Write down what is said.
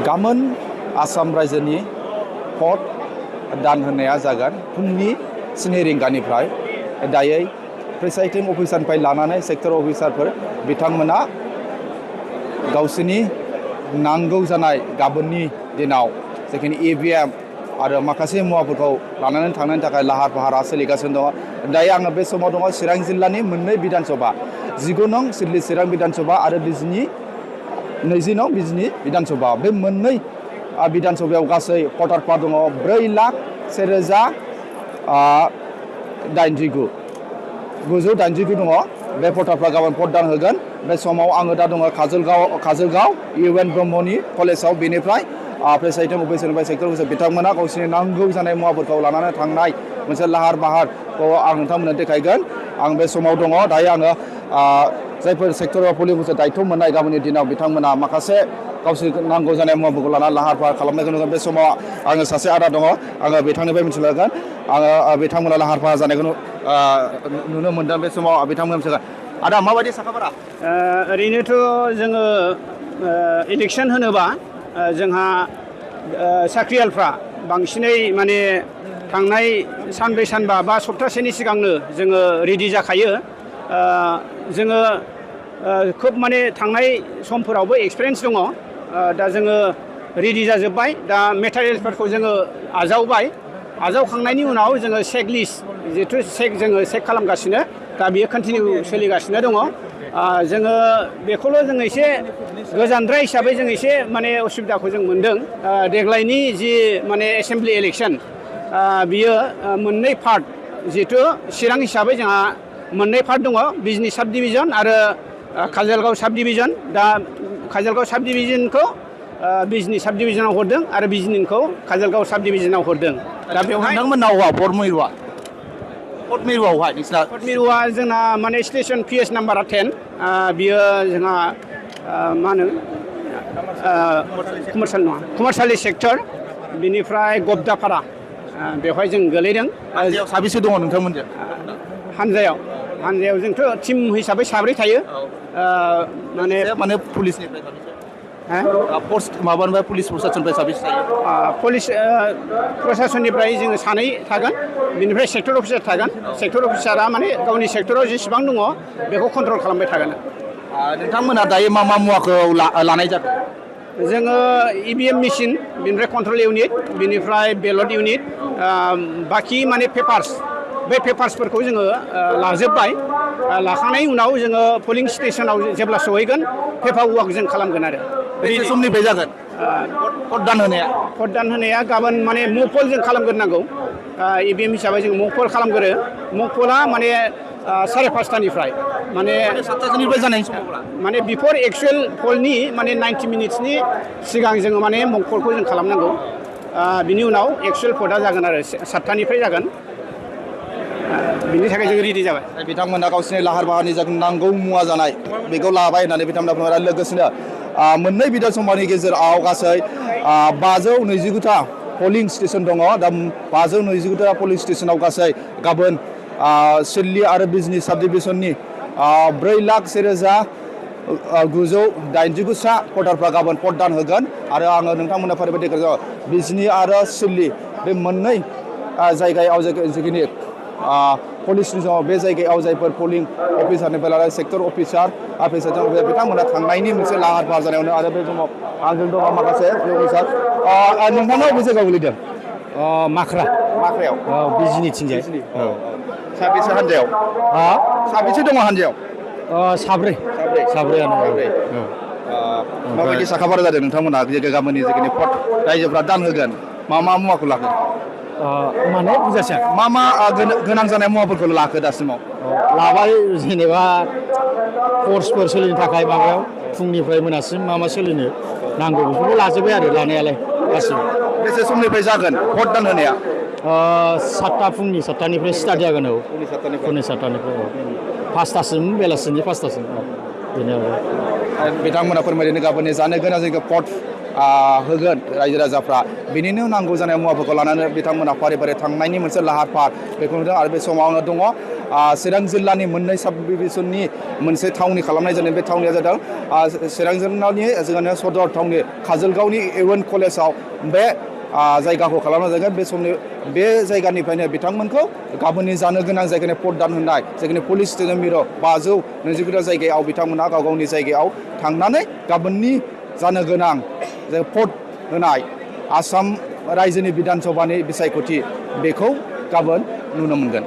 गाबोन आसाम रायजोनि भट दान होनाया जागोन फुंनि 7 रिंगानिफ्राय दायै प्रिसाइडिं अफिसारनिफ्राय लानानै सेक्टर अफिसारफोर बिथांमोना गावसोरनि नांगौ जानाय गाबोननि दिनाव जेखिनि EVM आरो माखासे मुवाफोरखौ लानानै थांनायनि थाखाय लाहार फाहारा सोलिगासिनो दङ। दायो आङो बे समाव दङ चिरां जिल्लानि मोननै बिधानसभा 19 नं सिडली चिरां बिधानसभा आरो बिजनी 20 नं बिजनी बिधानसभा। बे मोननै बिधानसभायाव गासै भटारफ्रा दङ 4,1,089,989 दङ। बे भटारफ्रा गाबोन भट दान होगोन। बे समाव आङो दा दङ काजलगाव UN ब्रह्मनि कलेजाव। बेनिफ्राय प्रिसाइडिं अफिसारनिफ्राय सेक्टर अफिसार बिथांमोना गावसोरनि नांगौ जानाय मुवाफोरखौ लानानै थांनाय मोनसे लाहार फाहारखौ आं नोंथांमोननो देखायगोन। आं बे समाव दङ दायो आङो जायफोर सेक्टराव पुलिं अफिसार दायथ' मोननाय गाबोननि दिनाव बिथांमोना माखासे गावसोर नांगौ जानाय मुवाफोरखौ लानानै लाहार फाहार खालामनायखौ नुगोन। बे समाव आङो सासे आदा दङ, आङो बिथांनिफ्राय मिथिलांगोन। आङो बिथांमोना लाहार फाहार जानायखौ नुनो मोनदों। बे समाव बिथांमोना मिथिगोन। आदा माबायदि साखाफारा? ओरैनोथ' जोङो इलेक्सन होनोबा जोंहा साख्रियालफ्रा बांसिनै माने थांनाय सानब्रै सानबा बा सप्तासेनि सिगांनो जोङो रेडि जाखायो। जोङो खोब माने थांनाय समफोरावबो एक्सपिरियेन्स दङ। दा जोङो रेडि जाजोब्बाय। दा मेटेरियेल्सफोरखौ जोङो आजावखांनायनि उनाव जोङो चेक लिस्ट जिहेथु जोङो चेक खालामगासिनो। दा बियो कन्टिनिउ सोलिगासिनो दङ। जोङो बेखौल' जोङो एसे गोजानद्राय हिसाबै जों एसे माने उसुबिदाखौ जों मोनदों। देग्लायनि जि माने एसेम्बलि इलेक्सन बियो मोननै पार्ट, जिहेथु चिरां हिसाबै जोंहा मोननै पार्ट दङ, बिजनी साब डिभिजन आरो काजलगाव साब डिभिजन। दा काजलगाव साब डिभिजनखौ बिजनी साब डिभिजनाव हरदों आरो बिजनीखौ काजलगाव साब डिभिजनाव हरदों। दा बेवहाय नोंथांमोननाव भट मिरुआवहाय नोंसिना भट मिरुआ जोंना माने स्टेसन PS नाम्बारा 10। बियो जोंहा मा होनो कमार्सियेल नङा, कमार्सियेलि सेक्टर। बिनिफ्राय गबदापारा बेवहाय जों गोलैदों। साबेसे दङ नोंथांमोनजों हानजायाव जोंथ' टिम हिसाबै 7 थायो। माने पुलिसनिफ्राय माबानिफ्राय पुलिस प्रसासननिफ्राय साबेसे थायो? पुलिस प्रसासननिफ्राय जोङो 2 थागोन। बिनिफ्राय सेक्टर अफिसार थागोन। सेक्टर अफिसारा माने गावनि सेक्टराव जेसेबां दङ बेखौ कन्ट्रल खालामबाय थागोन। नोंथांमोना दायो मा मुवाखौ लानाय जादों? जोङो EVM मेसिन, बिनिफ्राय कन्ट्रल इउनिट, बिनिफ्राय बेलट इउनिट, बाखि माने पेपार्स, बे पेपार्सफोरखौ जोङो लाजोब्बाय। लाखांनायनि उनाव जोङो पोलिं स्टेसनाव जेब्ला सहैगोन पेपार वार्क जों खालामगोन आरो। बेसे समनिफ्राय जागोन भट दान होनाया? भट दान होनाया गाबोन माने मक पल जों खालामग्रोनांगौ। EVM हिसाबै जों मक पल खालामग्रो। मक पला माने 5:30निफ्राय माने 7:00निफ्राय जानायनि समाव माने बिफोर एक्सुवेल पलनि माने 90 मिनिट्सनि सिगां जोङो माने मक पलखौ जों खालामनांगौ। बिनि उनाव एक्सुवेल भटआ जागोन आरो 7:00निफ्राय जागोन। बिनि थाखाय जों रेडि जाबाय। बिथांमोना गावसोरनि लाहार फाहारनि नांगौ मुवा जानाय बेखौ लाबाय होननानै बिथांमोना बुङो। लोगोसेनो मोननै बिधानसभानि गेजेराव गासै 529टा पलिं स्टेसन दङ। दा 529टा पलिं स्टेसनाव गासै गाबोन सिडली आरो बिजनी साब डिभिजननि 4,989,989 भटारफ्रा गाबोन भट दान होगोन। आरो आङो नोंथांमोननो फारिबायदि बिजनी आरो सिडली बे मोननै जायगायाव जिखिनि पुलिस दङ, बे जायगायाव जायफोर पलिं अफिसारनिफ्राय लानानै सेक्टर अफिसार बिथांमोना थांनायनि मोनसे लाहार फाहार जानायावनो आरो बे समाव आंजों दङ माखासे अफिसार। नोंथांनाव बे जायगायाव गोलैदों? माख्रायाव बिजनीथिंजाय। साबेसे हान्जायाव? साबेसे दङ हान्जायाव? 7 साब्रैयानो। माबायदि साखाफारा जादों नोंथांमोना गामिनि जिखिनि भट रायजोफ्रा दान होगोन? मा मुवाखौ लाखो? माने बुजासै मा गोनां जानाय मुवाफोरखौ लाखो दासिमाव? लाबाय, जेनेबा कर्सफोर सोलिनो थाखाय माबायाव फुंनिफ्राय मोनासिम मा सोलिनो नांगौ बेफोरखौ लाजोब्बाय आरो लानायालाय गासिबो। बेसे समनिफ्राय जागोन भट दान होनाया? 7टा फुंनि 7टानिफ्राय स्टार्ट जागोन। फुंनि 7टानिफ्राय 5टासिम, बेलासिनि 5टासिम। बेनो आरो बिथांमोना फोरमायदों गाबोननि जानो गोनां जायगा भट होगोन रायजो राजाफ्रा बिनिनो नांगौ जानाय मुवाफोरखौ लानानै बिथांमोना फारि फारि थांनायनि मोनसे लाहार फाहार बेखौ नुदों आरो बे समावनो दङ चिरां जिल्लानि मोननै साब डिभिजननि मोनसे थावनि खालामनाय जादों बे थावनिया जादों चिरां जिल्लानि जोंहानो सदर थावनि काजोलगावनि इउएन कलेजाव बे जायगाखौ खालामनाय जागोन बे समनि बे जायगानिफ्रायनो बिथांमोनखौ गाबोननि जानो गोनां जायगानि भटदान होनाय जायगानि पुलिस स्टेशन मिरु 549 जायगायाव बिथांमोना गाव गावनि जायगायाव थांनानै गाबोननि जानो गोनां जे भट होनाय आसाम रायजोनि बिधान सभानि बिसायख'थि बेखौ गाबोन नुनो मोनगोन।